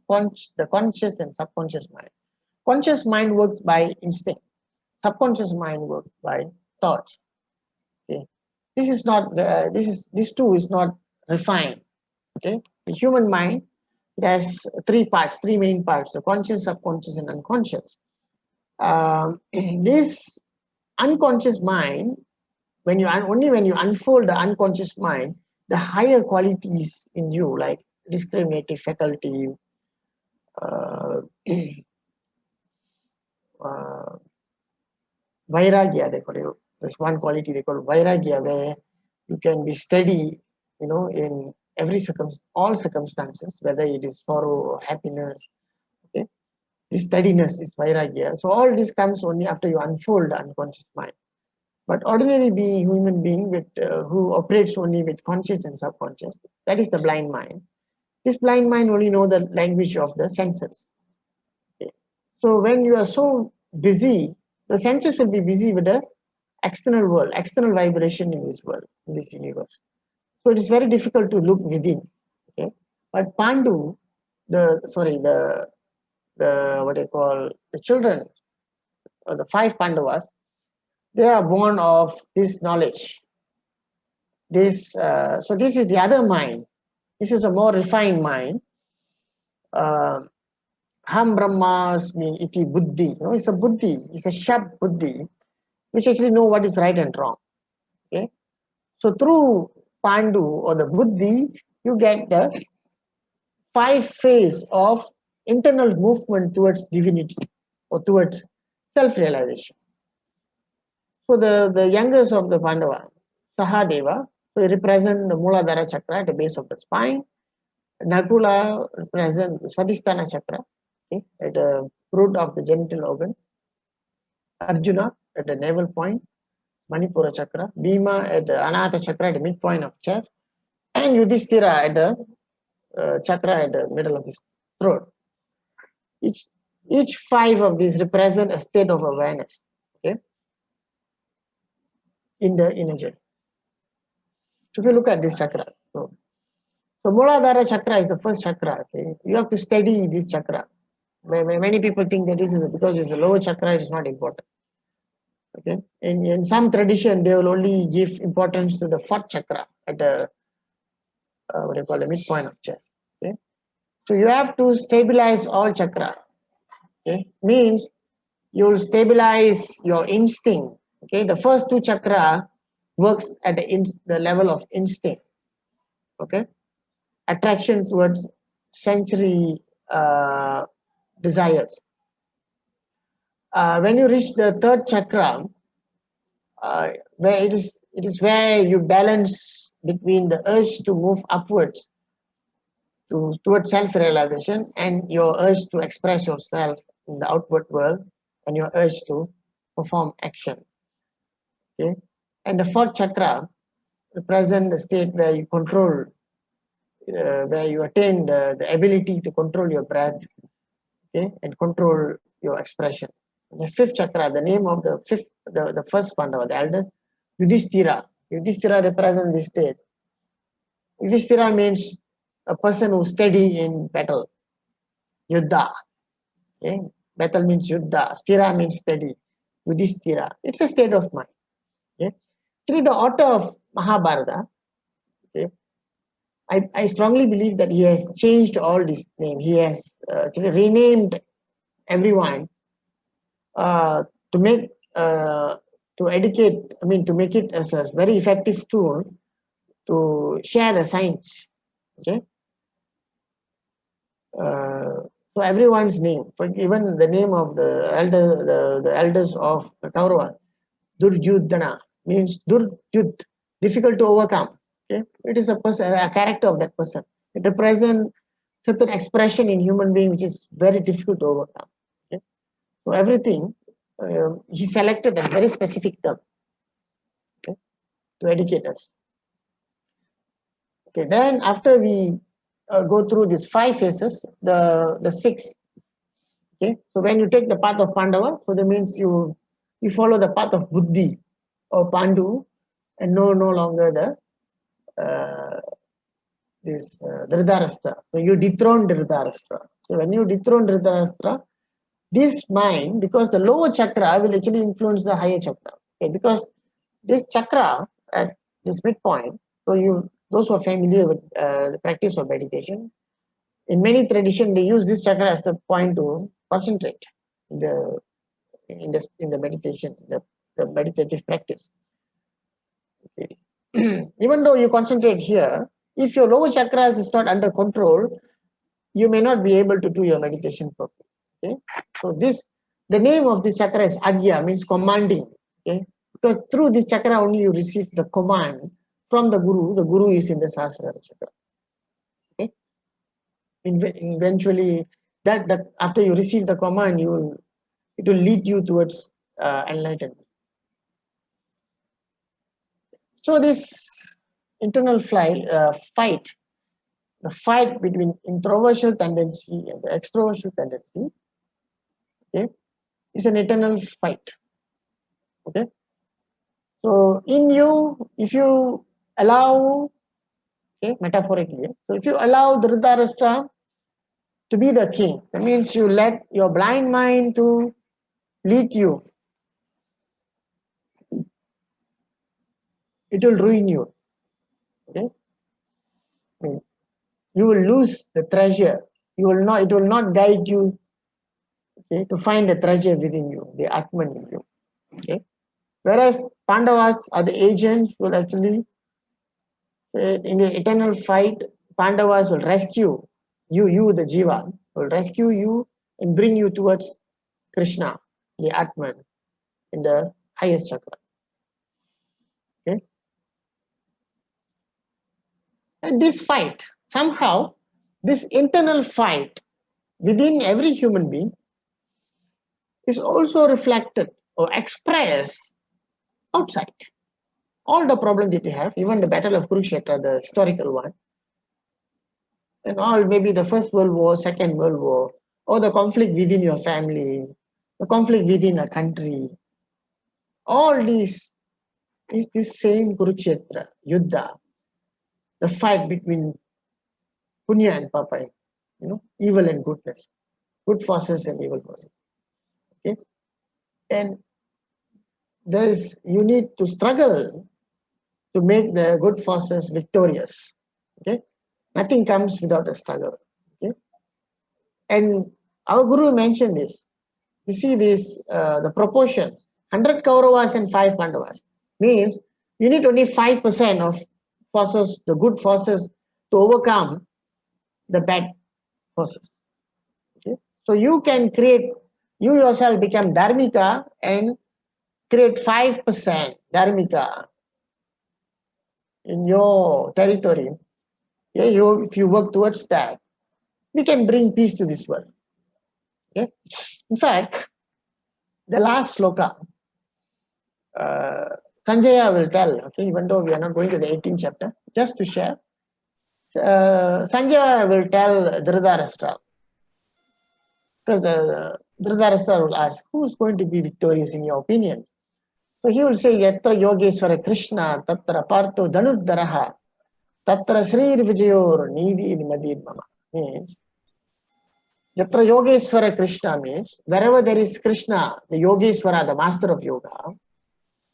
Speaker 1: the conscious and subconscious mind. Conscious mind works by instinct. Subconscious mind works by thoughts. Okay, this is not this too is not refined. Okay, the human mind, it has 3 parts, 3 main parts: the conscious, subconscious, and unconscious. This unconscious mind, when you unfold the unconscious mind, the higher qualities in you, like discriminative faculty, vairagya, they call it. There's one quality they call vairagya, where you can be steady, in all circumstances, whether it is sorrow or happiness. Okay, this steadiness is vairagya. So all this comes only after you unfold the unconscious mind. But ordinary human being with who operates only with conscious and subconscious, that is the blind mind. This blind mind only know the language of the senses. Okay. So when you are so busy, the senses will be busy with the external world, external vibration in this world, in this universe. So it is very difficult to look within. Okay. But Pandu, the what they call the children, or the 5 Pandavas, they are born of this knowledge. So this is the other mind. This is a more refined mind. Ham Brahmasmi iti buddhi. It's a buddhi. It's a sharp buddhi, which actually know what is right and wrong. Okay. So through Pandu or the buddhi, you get the 5 phase of internal movement towards divinity or towards self-realization. So the youngest of the Pandava, Sahadeva, so it represents the Muladhara chakra at the base of the spine. Nakula represents Swadhisthana chakra, okay, at the root of the genital organ. Arjuna at the navel point, Manipura chakra. Bhima at the Anahata chakra at the midpoint of chest. And Yudhishthira at the chakra at the middle of his throat. Each 5 of these represent a state of awareness, okay, in the inner journey. So if you look at this chakra, so Muladhara chakra is the first chakra. Okay, you have to study this chakra. Many people think that this is because it's a lower chakra, it's not important. Okay, in some tradition, they will only give importance to the fourth chakra at the what do you call the midpoint of chest. Okay, so you have to stabilize all chakra. Okay, means you will stabilize your instinct. Okay, the first two chakra works at the level of instinct. Okay, attraction towards sensory desires. When you reach the third chakra, where it is where you balance between the urge to move upwards towards self-realization and your urge to express yourself in the outward world and your urge to perform action. Okay, and the fourth chakra represent the state where you control, where you attain the ability to control your breath, okay, and control your expression. And the fifth chakra, the name of the first Pandava, the eldest, Yudhishthira. Yudhishthira represents this state. Yudhishthira means a person who's steady in battle. Yuddha. Okay? Battle means Yuddha. Sthira means steady. Yudhishthira. It's a state of mind. Okay? Actually, the author of Mahabharata, okay, I strongly believe that he has changed all this name. He has actually renamed everyone to make to educate. I mean, to make it as a very effective tool to share the science. Okay. So everyone's name, even the name of the elders of Kaurava, Duryudhana means Duryudh, difficult to overcome. Okay, it is a person, a character of that person. It represents certain expression in human being which is very difficult to overcome. Okay, so everything he selected a very specific term, okay, to educate us. Okay, then after we go through these 5 phases, the 6. Okay, so when you take the path of Pandava, so that means you follow the path of Buddhi or Pandu, and no longer the Dhritarashtra. So you dethrone Dhritarashtra. So when you dethrone Dhritarashtra, this mind, because the lower chakra will actually influence the higher chakra. Okay, because this chakra at this midpoint, so those who are familiar with the practice of meditation, in many traditions they use this chakra as the point to concentrate in the meditation, the meditative practice. Okay. Even though you concentrate here, if your lower chakras is not under control, you may not be able to do your meditation properly. Okay, so the name of this chakra is Agya, means commanding. Okay, because through this chakra only you receive the command from the Guru. The Guru is in the Sahasrara chakra. Okay, eventually that after you receive the command, it will lead you towards enlightenment. So this internal fight, the fight between introversion tendency and the extroversion tendency, okay, is an eternal fight. Okay, so in you, if you allow, okay, metaphorically, so if you allow Dhritarashtra to be the king, that means you let your blind mind to lead you, it will ruin you. Okay, I mean, you will lose the treasure. It will not guide you, okay, to find the treasure within you, the Atman in you. Okay, whereas Pandavas are the agents who will actually, in the eternal fight, Pandavas will rescue you, the Jiva, will rescue you and bring you towards Krishna, the Atman, in the highest chakra. Okay, and this fight, somehow, this internal fight within every human being is also reflected or expressed outside. All the problems that you have, even the Battle of Kurukshetra, the historical one, and all, maybe the First World War, Second World War, or the conflict within your family, the conflict within a country, all these is this same Kurukshetra, Yuddha, the fight between Punya and Papa, evil and goodness, good forces and evil forces. Okay, and you need to struggle to make the good forces victorious. Okay, nothing comes without a struggle. Okay, and our Guru mentioned this. You see this, the proportion, 100 Kauravas and 5 Pandavas means you need only 5% of forces, the good forces, to overcome the bad forces. Okay, so you can create, you yourself become Dharmika and create 5% Dharmika in your territory. Yeah, if you work towards that, we can bring peace to this world. Okay? In fact, the last sloka, Sanjaya will tell, okay, even though we are not going to the 18th chapter, just to share, Sanjaya will tell Dhritarashtra, because Dhritarashtra will ask, who's going to be victorious in your opinion? So he will say, Yatra Yogeshwara Krishna, Tatra Partho Dhanuddaraha, Tatra Srir Vijayor Nidhi Nimadir Mama. Means, Yatra Yogeshwara Krishna means, wherever there is Krishna, the Yogeshwara, the master of yoga,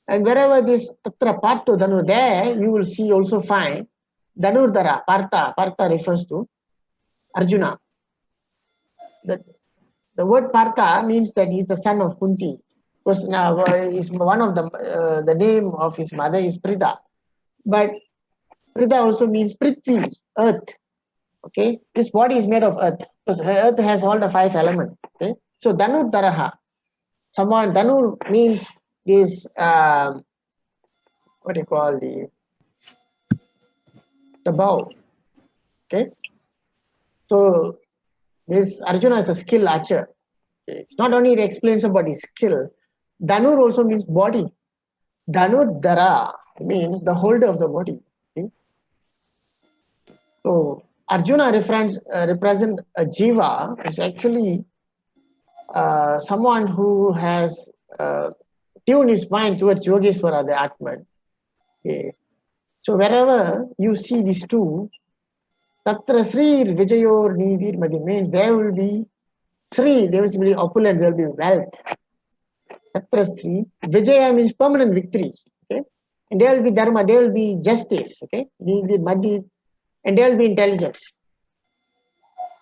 Speaker 1: and wherever this Tatra Partho Dhanu, there you will see also find Dhanurdhara, Partha. Partha refers to Arjuna. The word Partha means that he is the son of Kunti. Because now is one of the name of his mother is Prida. But Prida also means Prithvi, earth. Okay, this body is made of earth. Because earth has all the 5 elements. Okay, so Dhanurdharaha. Someone, Dhanur means this, what do you call the bow. Okay, so this Arjuna is a skilled archer. Okay. It's not only it explains about his skill, Dhanur also means body. Dhanurdhara means the holder of the body. Okay. So Arjuna represents a jiva, is actually someone who has tuned his mind towards Yogeshwara, the Atman. Okay. So wherever you see these two, Tatra Sri Vijayor Nidhir Madhi means there will be Sri, there will be opulence, there will be wealth. Tatra Sri Vijaya means permanent victory. Okay, and there will be Dharma, there will be justice. Okay, Nidhir Madhi, and there will be intelligence.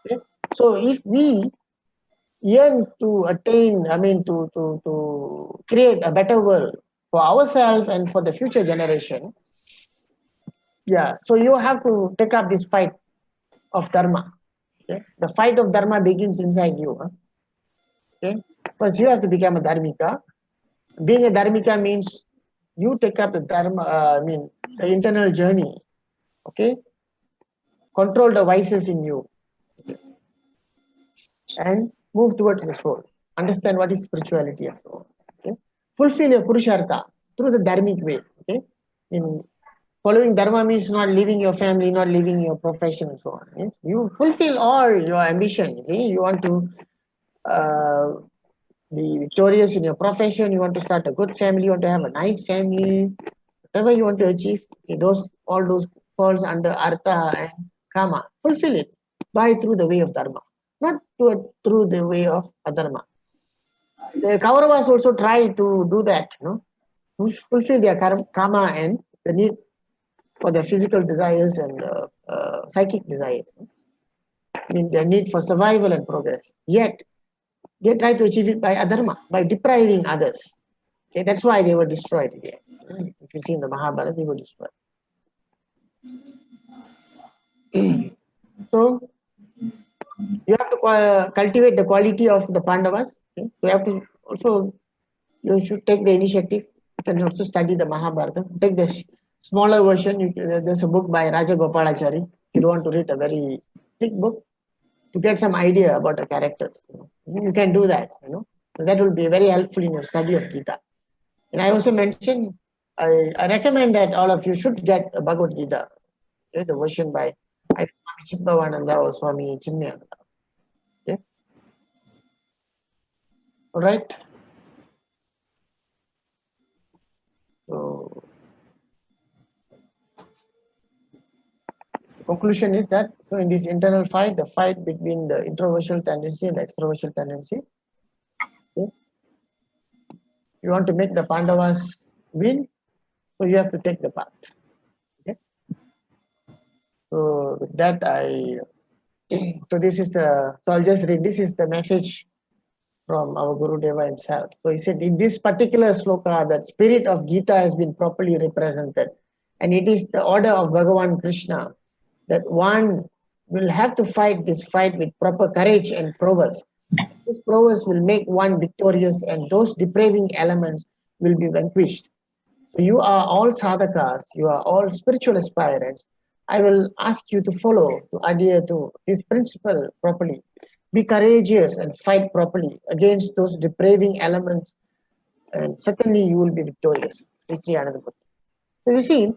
Speaker 1: Okay? So if we yearn to attain, to create a better world for ourselves and for the future generation, yeah, so you have to take up this fight of Dharma. Okay? The fight of Dharma begins inside you. Huh? Okay? First, you have to become a Dharmika. Being a Dharmika means you take up the Dharma, the internal journey. Okay? Control the vices in you. Okay? And move towards the soul. Understand what is spirituality and so on. Okay? Fulfill your Purushartha through the Dharmic way. Okay? In following Dharma means not leaving your family, not leaving your profession and so on. Yes? You fulfill all your ambition. See? You want to be victorious in your profession, you want to start a good family, you want to have a nice family, whatever you want to achieve, okay, all those falls under Artha and Kama. Fulfill it through the way of Dharma, not through the way of Adharma. The Kauravas also try to do that, fulfill their Kama and the need for their physical desires and psychic desires. Their need for survival and progress. Yet, they try to achieve it by adharma, by depriving others. Okay, that's why they were destroyed. If you see in the Mahabharata, they were destroyed. So you have to cultivate the quality of the Pandavas. Okay? You have to also, you should take the initiative. You can also study the Mahabharata. Take the smaller version. There's a book by Raja Gopalachari. You don't want to read a very thick book, to get some idea about the characters. You can do that. So that will be very helpful in your study of Gita. And I also mentioned, I recommend that all of you should get a Bhagavad Gita, okay, the version by Swami Chidbhavananda or Swami Chinmayananda. Okay. All right. So the conclusion is that in this internal fight, the fight between the introversial tendency and the extroversial tendency, okay, You want to make the Pandavas win, so you have to take the path. Okay. So with that, so I'll just read. This is the message from our Guru Deva himself. So he said, in this particular sloka, that spirit of Gita has been properly represented. And it is the order of Bhagavan Krishna that one will have to fight this fight with proper courage and prowess. This prowess will make one victorious, and those depraving elements will be vanquished. So you are all sadhakas, you are all spiritual aspirants. I will ask you to follow, to adhere to this principle properly. Be courageous and fight properly against those depraving elements, and certainly you will be victorious. Sri Ananda. So you see,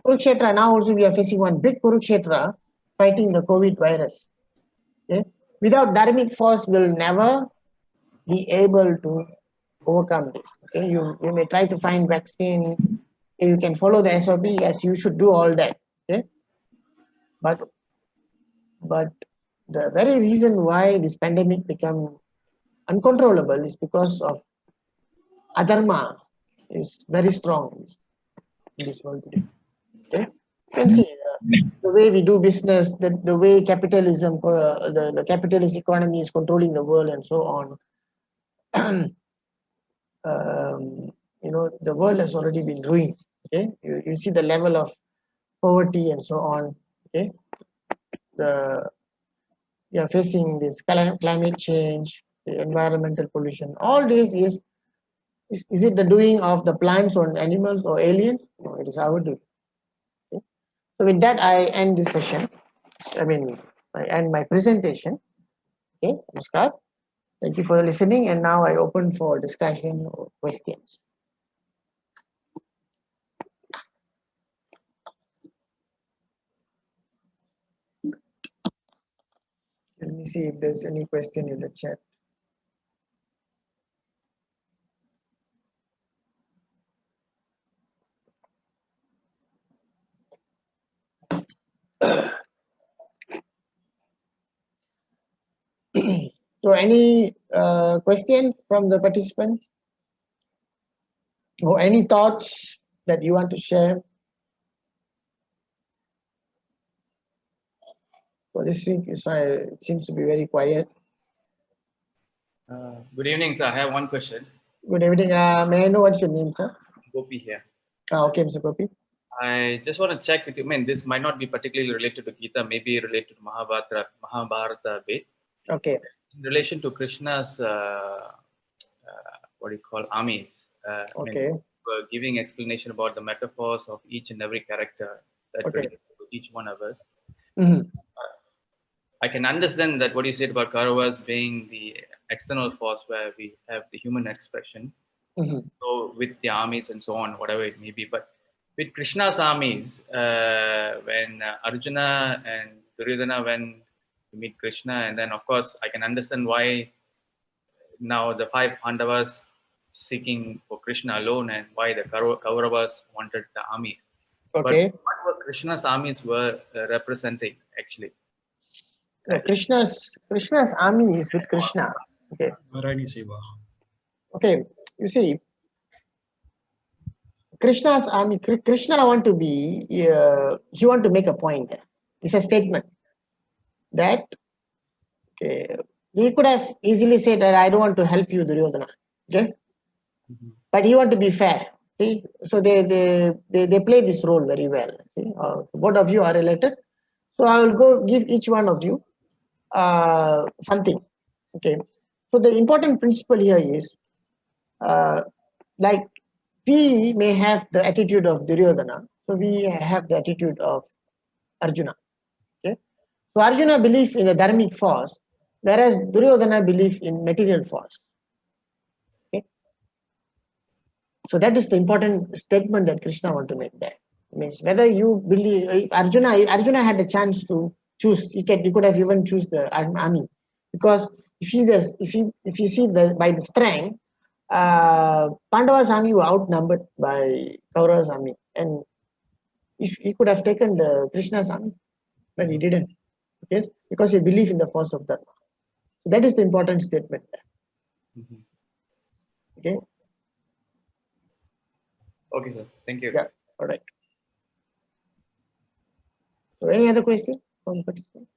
Speaker 1: Kurukshetra, now also we are facing one big Kurukshetra fighting the COVID virus. Okay? Without dharmic force, we'll never be able to overcome this. Okay? You may try to find vaccine, you can follow the SOP, yes, you should do all that. Okay? But the very reason why this pandemic become uncontrollable is because of adharma is very strong in this world today. Okay? You can see the way we do business, the way capitalism, the capitalist economy is controlling the world and so on. The world has already been ruined. Okay, you see the level of poverty and so on. Okay, we are facing this climate change, the environmental pollution. All this is it the doing of the plants or animals or aliens? No, it is our doing. Okay? So with that, I end this session. I end my presentation. Okay, Namaskar. Thank you for listening, and now I open for discussion or questions. Let me see if there's any question in the chat. So any question from the participants? Or any thoughts that you want to share? So this week it seems to be very quiet.
Speaker 2: Good evening, sir. I have one question.
Speaker 1: Good evening. May I know what's your name, sir?
Speaker 2: Gopi here.
Speaker 1: Okay, Mr. Gopi.
Speaker 2: I just want to check with you. I mean, this might not be particularly related to Gita, maybe related to Mahabharata bit.
Speaker 1: Okay.
Speaker 2: In relation to Krishna's, armies.
Speaker 1: Okay.
Speaker 2: We're giving explanation about the metaphors of each and every character that relates to each one of us.
Speaker 1: Mm-hmm.
Speaker 2: I can understand that what you said about Kauravas being the external force where we have the human expression.
Speaker 1: Mm-hmm.
Speaker 2: So with the armies and so on, whatever it may be. But with Krishna's armies, when Arjuna and Duryodhana went to meet Krishna, and then of course I can understand why now the 5 Pandavas seeking for Krishna alone, and why the Kauravas wanted the armies.
Speaker 1: Okay.
Speaker 2: But what were Krishna's armies were representing actually?
Speaker 1: Krishna's army is with Krishna. Okay. Okay. You see, Krishna's army. Krishna want to be. He want to make a point. It's a statement that. Okay. He could have easily said that I don't want to help you, Duryodhana. Okay. But he want to be fair. See, so they play this role very well. See, both of you are related. So I will go give each one of you something. Okay. So the important principle here is, like we may have the attitude of Duryodhana, so we have the attitude of Arjuna. Okay. So Arjuna believe in a dharmic force, whereas Duryodhana believe in material force. Okay. So that is the important statement that Krishna want to make there. It means whether you believe Arjuna had a chance to choose. He could have even choose the army, because if you see by the strength, Pandava's army were outnumbered by Kaurava's army, and if he could have taken the Krishna's army, but he didn't. Yes, because he believed in the force of Dharma. So that is the important statement there. Okay.
Speaker 2: Okay, sir. Thank you.
Speaker 1: Yeah, all right. So any other question from participants?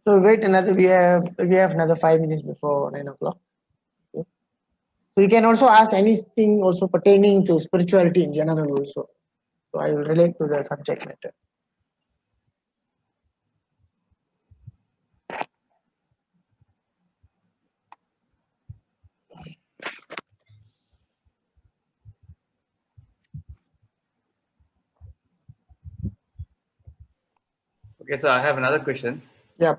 Speaker 1: So wait another. We have another 5 minutes before 9 o'clock. Okay. So you can also ask anything also pertaining to spirituality in general also. So I will relate to the subject matter.
Speaker 2: Okay, so I have another question.
Speaker 1: Yeah.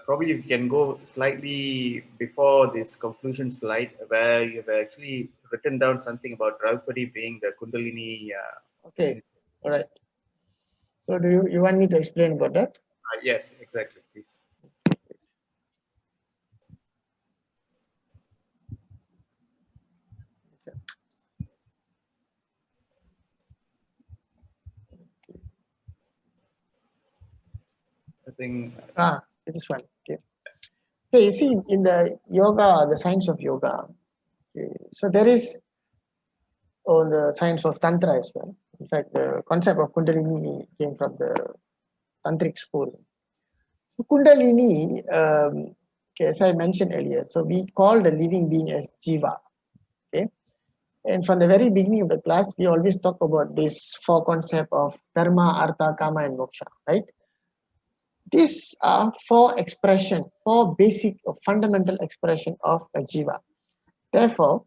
Speaker 2: Probably you can go slightly before this conclusion slide where you have actually written down something about Draupadi being the Kundalini.
Speaker 1: Okay. All right. So do you want me to explain about that?
Speaker 2: Yes, exactly. Please. I think.
Speaker 1: This one. Okay. Okay. You see, in the yoga, the science of yoga. Okay, so there is the science of tantra as well. In fact, the concept of Kundalini came from the tantric school. So Kundalini, okay, as I mentioned earlier, so we call the living being as Jiva. Okay, and from the very beginning of the class, we always talk about this four concept of Dharma, Artha, Kama, and Moksha. Right? These are four basic or fundamental expression of a Jiva. Therefore,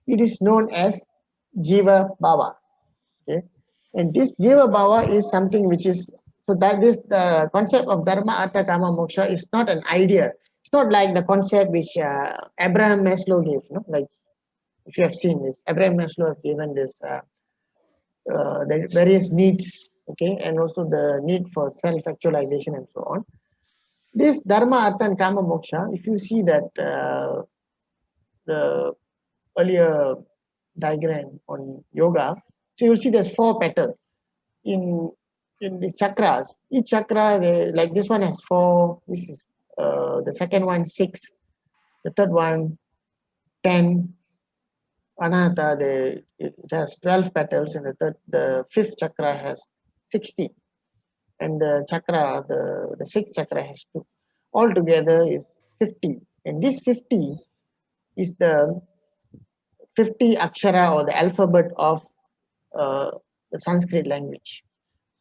Speaker 1: it is known as Jiva Bhava. Okay, and this Jiva Bhava is something which is so that is the concept of Dharma, Artha, Kama, Moksha is not an idea. It's not like the concept which Abraham Maslow gave. No, like if you have seen this, Abraham Maslow have given this the various needs. Okay, and also the need for self-actualization and so on. This Dharma, Artha, and Kama, Moksha. If you see that the earlier diagram on yoga, so you'll see there's four petals in the chakras. Each chakra, like this one has four. This is the second one 6, the third one 10. Anahata, it has 12 petals, and the fifth chakra has 60, and the chakra, the sixth chakra has 2. Altogether is 50, and this 50 is the 50 akshara or the alphabet of the Sanskrit language.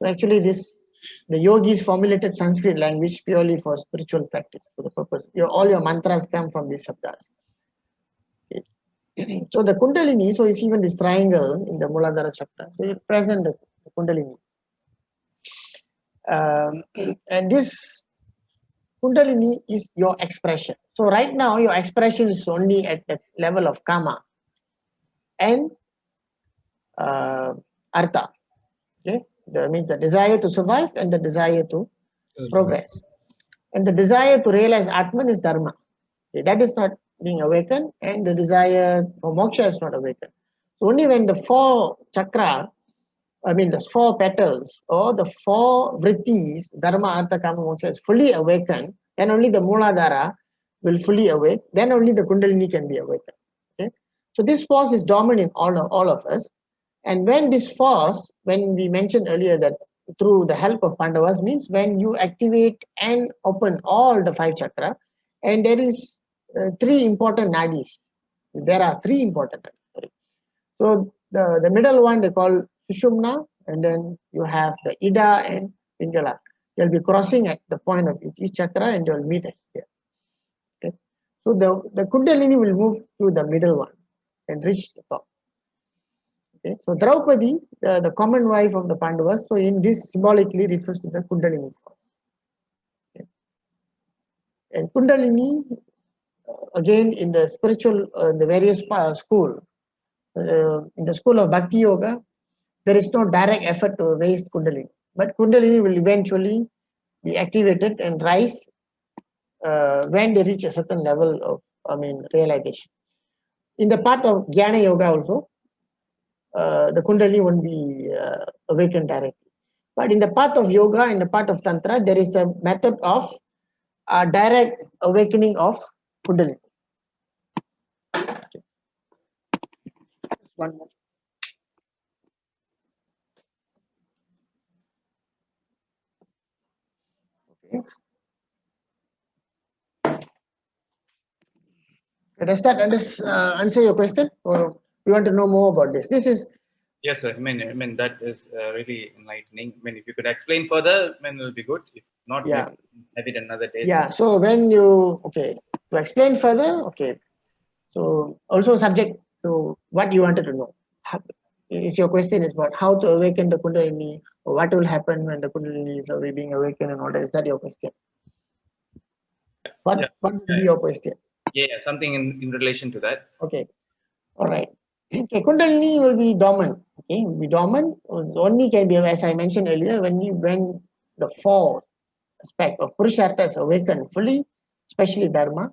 Speaker 1: So actually, the yogis formulated Sanskrit language purely for spiritual practice, for the purpose. All your mantras come from these sabdas. Okay. So the Kundalini, so it's even this triangle in the Muladhara chakra. So it present the Kundalini. And this Kundalini is your expression. So right now, your expression is only at the level of Kama and Artha. Okay, that means the desire to survive and the desire to progress. And the desire to realize Atman is Dharma. Okay, that is not being awakened, and the desire for moksha is not awakened. So only when the four chakra, the four petals or the four vrittis, Dharma, Artha, Kama, Moksha is fully awakened, then only the Muladhara will fully awake, then only the Kundalini can be awakened. Okay? So this force is dominant in all of us. And when this force, when we mentioned earlier that through the help of Pandavas, means when you activate and open all the 5 chakra, and there is 3 important nadis. There are 3 important nadis. Sorry. So the middle one they call Sushumna, and then you have the Ida and Pingala. They'll be crossing at the point of each chakra, and they'll meet at here. Okay. So the Kundalini will move to the middle one and reach the top. Okay. So Draupadi, the common wife of the Pandavas, so in this symbolically refers to the Kundalini force. Okay. And Kundalini, again in the spiritual, the various school, in the school of Bhakti Yoga, there is no direct effort to raise Kundalini, but Kundalini will eventually be activated and rise when they reach a certain level of, realization. In the path of Jnana Yoga also, the Kundalini won't be awakened directly. But in the path of yoga, in the path of Tantra, there is a method of direct awakening of Kundalini. Okay. One more. Okay. Does that answer your question, or you want to know more about this? This is
Speaker 2: Yes, sir. I mean that is really enlightening. I mean, if you could explain further, I mean, it'll be good. If not,
Speaker 1: yeah,
Speaker 2: maybe another day.
Speaker 1: yeah. So when you to explain further, so also subject to what you wanted to know. Is your question is about how to awaken the Kundalini, or what will happen when the Kundalini is already being awakened and all that? Is that your question? What would be your question?
Speaker 2: Yeah, something in relation to that.
Speaker 1: Okay. All right. Okay, Kundalini will be dormant. Okay, will be dormant. Only can be, as I mentioned earlier, when the four aspect of Purushartha is awakened fully, especially Dharma,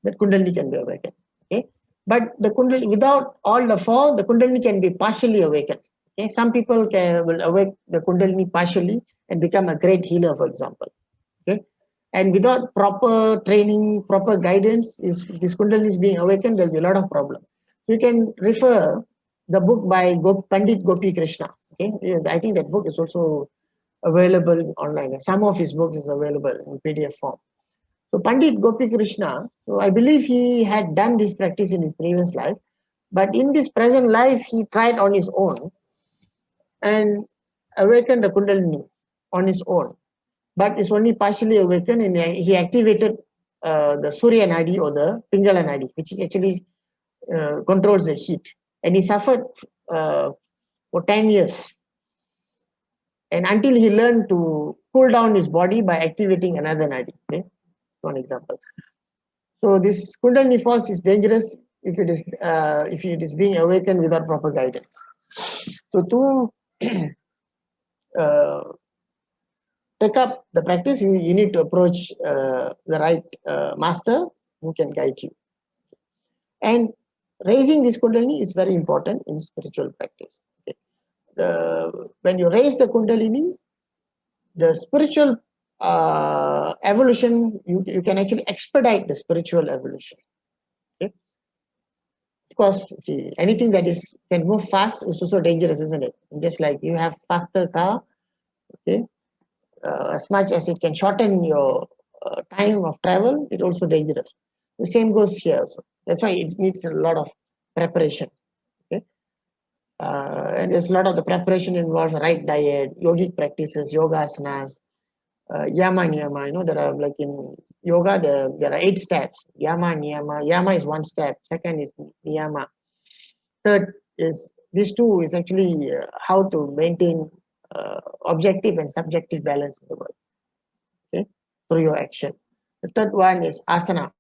Speaker 1: that Kundalini can be awakened. Okay, but the Kundalini without all the four, the Kundalini can be partially awakened. Okay, some people will awake the Kundalini partially and become a great healer, for example. Okay, and without proper training, proper guidance, is this Kundalini is being awakened, there will be a lot of problems. You can refer the book by Pandit Gopi Krishna. Okay, I think that book is also available online. Some of his books is available in PDF form. So Pandit Gopi Krishna, so I believe he had done this practice in his previous life, but in this present life, he tried on his own and awakened the Kundalini on his own, but it's only partially awakened, and he activated the Surya Nadi or the Pingala Nadi, which is actually controls the heat. And he suffered for 10 years. And until he learned to cool down his body by activating another Nadi. Okay? One example. So this Kundalini force is dangerous if it is being awakened without proper guidance. So to take up the practice, you need to approach the right master who can guide you. And raising this Kundalini is very important in spiritual practice. Okay. When you raise the Kundalini, the spiritual evolution, you can actually expedite the spiritual evolution. Okay. Because see, anything that can move fast is also dangerous, isn't it? Just like you have faster car, okay, as much as it can shorten your time of travel, it's also dangerous. The same goes here also. That's why it needs a lot of preparation. Okay, and there's a lot of the preparation involves right diet, yogic practices, yoga asanas, yama niyama. There are like in yoga, there are 8 steps. Yama niyama. Yama is 1 step. Second is niyama. Third is these two is actually how to maintain objective and subjective balance in the world. Okay, through your action. The third one is asana.